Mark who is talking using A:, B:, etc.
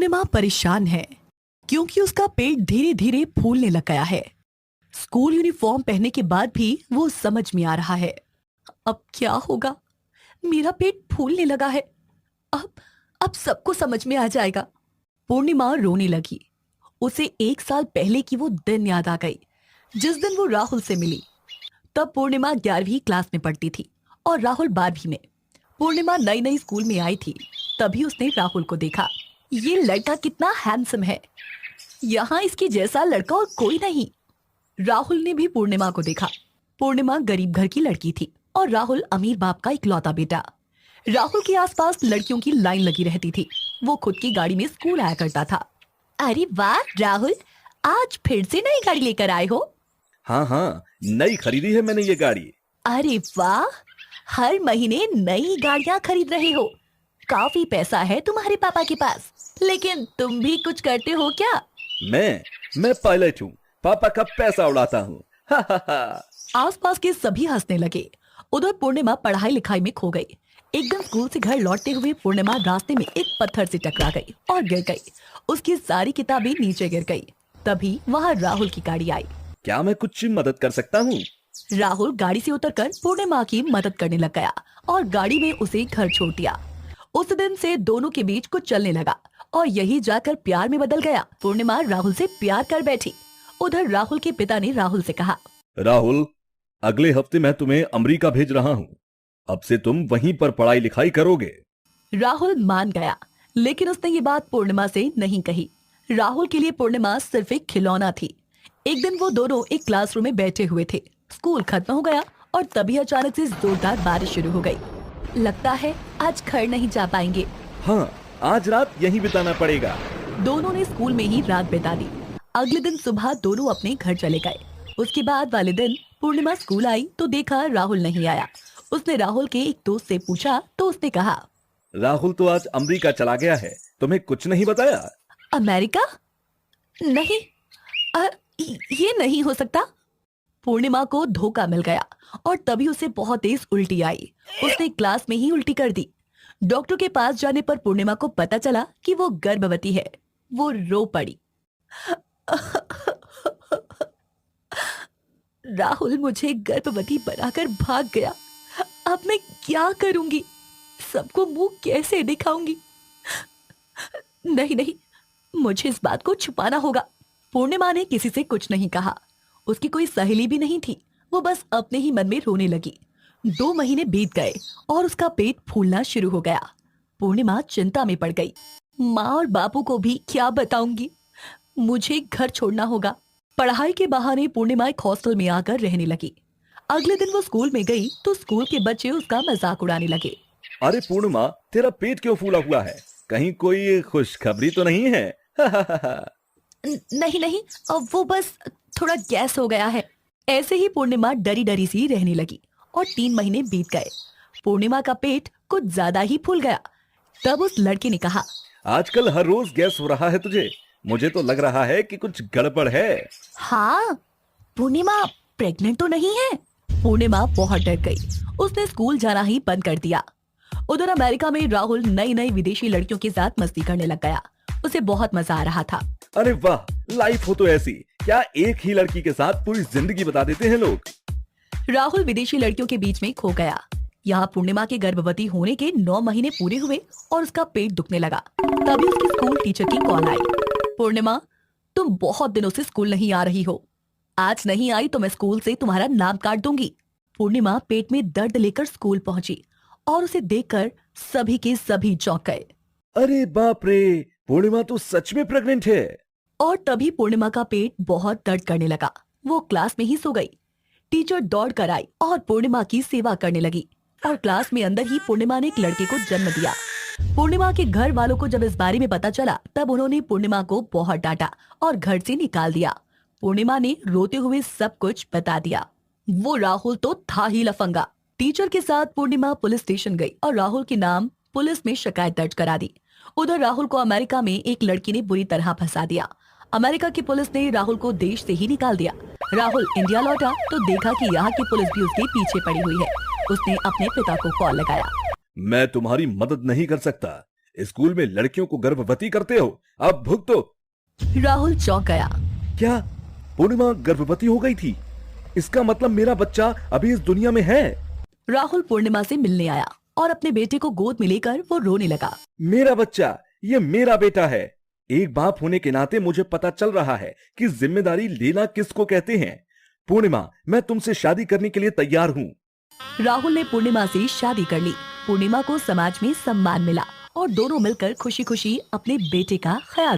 A: पूर्णिमा परेशान है क्योंकि उसका पेट धीरे धीरे फूलने लग गया है। स्कूल यूनिफॉर्म पहनने के बाद भी वो समझ में आ रहा है, अब क्या होगा। मेरा पेट फूलने लगा है। अब सबको समझ में आ जाएगा। पूर्णिमा रोने लगी। उसे 1 साल पहले की वो दिन याद आ गई जिस दिन वो राहुल से मिली। तब पूर्णिमा 11वीं क्लास में पढ़ती थी और राहुल 12वीं में। पूर्णिमा नई नई स्कूल में आई थी, तभी उसने राहुल को देखा। ये लड़का कितना हैंडसम है, यहाँ इसके जैसा लड़का और कोई नहीं। राहुल ने भी पूर्णिमा को देखा। पूर्णिमा गरीब घर की लड़की थी और राहुल अमीर बाप का इकलौता बेटा। राहुल के आसपास लड़कियों की लाइन लगी रहती थी। वो खुद की गाड़ी में स्कूल आया करता था। अरे वाह राहुल, आज फिर से नई गाड़ी लेकर आए हो?
B: हाँ, नई खरीदी है मैंने ये गाड़ी।
A: अरे वाह, हर महीने नई गाड़ियां खरीद रहे हो। काफी पैसा है तुम्हारे पापा के पास। लेकिन तुम भी कुछ करते हो क्या?
B: मैं पायलट हूँ, पापा का पैसा उड़ाता हूँ।
A: आसपास के सभी हंसने लगे। उधर पूर्णिमा पढ़ाई लिखाई में खो गई। एक दिन स्कूल से घर लौटते हुए पूर्णिमा रास्ते में एक पत्थर से टकरा गई और गिर गई। उसकी सारी किताबें नीचे गिर गई। तभी वहाँ राहुल की गाड़ी आई।
B: क्या मैं कुछ मदद कर सकता हूँ?
A: राहुल गाड़ी से उतरकर पूर्णिमा की मदद करने लग गया और गाड़ी में उसे घर छोड़ दिया। उस दिन से दोनों के बीच कुछ चलने लगा और यही जाकर प्यार में बदल गया। पूर्णिमा राहुल से प्यार कर बैठी। उधर राहुल के पिता ने राहुल से कहा,
B: राहुल, अगले हफ्ते मैं तुम्हें अमेरिका भेज रहा हूँ। अब से तुम वहीं पर पढ़ाई लिखाई करोगे।
A: राहुल मान गया, लेकिन उसने ये बात पूर्णिमा से नहीं कही। राहुल के लिए पूर्णिमा सिर्फ एक खिलौना थी। एक दिन वो दोनों एक क्लासरूम में बैठे हुए थे। स्कूल खत्म हो गया और तभी अचानक से जोरदार बारिश शुरू हो गई। लगता है आज घर नहीं जा पाएंगे।
B: हाँ, आज रात यहीं बिताना पड़ेगा।
A: दोनों ने स्कूल में ही रात बिता दी। अगले दिन सुबह दोनों अपने घर चले गए। उसके बाद वाले दिन पूर्णिमा स्कूल आई तो देखा राहुल नहीं आया। उसने राहुल के एक दोस्त से पूछा तो उसने कहा,
B: राहुल तो आज अमेरिका चला गया है, तुम्हें कुछ नहीं बताया?
A: अमेरिका? नहीं, ये नहीं हो सकता। पूर्णिमा को धोखा मिल गया और तभी उसे बहुत तेज उल्टी आई। उसने क्लास में ही उल्टी कर दी। डॉक्टर के पास जाने पर पूर्णिमा को पता चला कि वो गर्भवती है। वो रो पड़ी। राहुल मुझे गर्भवती बनाकर भाग गया। अब मैं क्या करूंगी? सबको मुंह कैसे दिखाऊंगी? नहीं, मुझे इस बात को छुपाना होगा। पूर्णिमा ने किसी से कुछ नहीं कहा। उसकी कोई सहेली भी नहीं थी। वो बस अपने ही मन में रोने लगी। 2 महीने बीत गए और उसका पेट फूलना शुरू हो गया। पूर्णिमा चिंता में पड़ गई। माँ और बापू को भी क्या बताऊंगी? मुझे घर छोड़ना होगा। पढ़ाई के बहाने पूर्णिमा एक हॉस्टल में आकर रहने लगी। अगले दिन वो स्कूल में गई तो स्कूल के बच्चे उसका मजाक उड़ाने लगे।
B: अरे पूर्णिमा, तेरा पेट क्यों फूला हुआ है? कहीं कोई खुशखबरी तो नहीं है?
A: नहीं, वो बस थोड़ा गैस हो गया है। ऐसे ही पूर्णिमा डरी डरी सी रहने लगी और 3 महीने बीत गए। पूर्णिमा का पेट कुछ ज्यादा ही फूल गया। तब उस लड़के ने कहा,
B: आजकल हर रोज गैस हो रहा है तुझे। मुझे तो लग रहा है कि कुछ गड़बड़ है।
A: हाँ, पूर्णिमा प्रेग्नेंट तो नहीं है? पूर्णिमा बहुत डर गई। उसने स्कूल जाना ही बंद कर दिया। उधर अमेरिका में राहुल नई नई विदेशी लड़कियों के साथ मस्ती करने लग गया। उसे बहुत मजा आ रहा था।
B: अरे वाह, लाइफ हो तो ऐसी। क्या एक ही लड़की के साथ पूरी जिंदगी बता देते हैं लोग।
A: राहुल विदेशी लड़कियों के बीच में खो गया। यहाँ पूर्णिमा के गर्भवती होने के 9 महीने पूरे हुए और उसका पेट दुखने लगा। तभी उसकी स्कूल टीचर की कॉल आई। पूर्णिमा, तुम बहुत दिनों से स्कूल नहीं आ रही हो। आज नहीं आई तो मैं स्कूल से तुम्हारा नाम काट दूंगी। पूर्णिमा पेट में दर्द लेकर स्कूल पहुंची और उसे देखकर सभी के सभी चौंक गए।
B: अरे बाप रे, पूर्णिमा तो सच में प्रेग्नेंट है।
A: और तभी पूर्णिमा का पेट बहुत दर्द करने लगा। वो क्लास में ही सो गई। टीचर दौड़ कर आई और पूर्णिमा की सेवा करने लगी और क्लास में अंदर ही पूर्णिमा ने एक लड़के को जन्म दिया। पूर्णिमा के घर वालों को जब इस बारे में पता चला तब उन्होंने पूर्णिमा को बहुत डांटा और घर से निकाल दिया। पूर्णिमा ने रोते हुए सब कुछ बता दिया। वो राहुल तो था ही लफंगा। टीचर के साथ पूर्णिमा पुलिस स्टेशन गई और राहुल के नाम पुलिस में शिकायत दर्ज करा दी। उधर राहुल को अमेरिका में एक लड़की ने बुरी तरह फंसा दिया। अमेरिका की पुलिस ने राहुल को देश से ही निकाल दिया। राहुल इंडिया लौटा तो देखा कि यहाँ की पुलिस भी उसके पीछे पड़ी हुई है। उसने अपने पिता को कॉल लगाया।
B: मैं तुम्हारी मदद नहीं कर सकता। स्कूल में लड़कियों को गर्भवती करते हो, अब भुगतो।
A: राहुल चौंक गया।
B: क्या पूर्णिमा गर्भवती हो गई थी? इसका मतलब मेरा बच्चा अभी इस दुनिया में है।
A: राहुल पूर्णिमा से मिलने आया और अपने बेटे को गोद में लेकर वो रोने लगा।
B: मेरा बच्चा, ये मेरा बेटा है। एक बाप होने के नाते मुझे पता चल रहा है कि जिम्मेदारी लेना किसको कहते हैं। पूर्णिमा, मैं तुमसे शादी करने के लिए तैयार हूँ।
A: राहुल ने पूर्णिमा से शादी कर ली। पूर्णिमा को समाज में सम्मान मिला और दोनों मिलकर खुशी खुशी अपने बेटे का ख्याल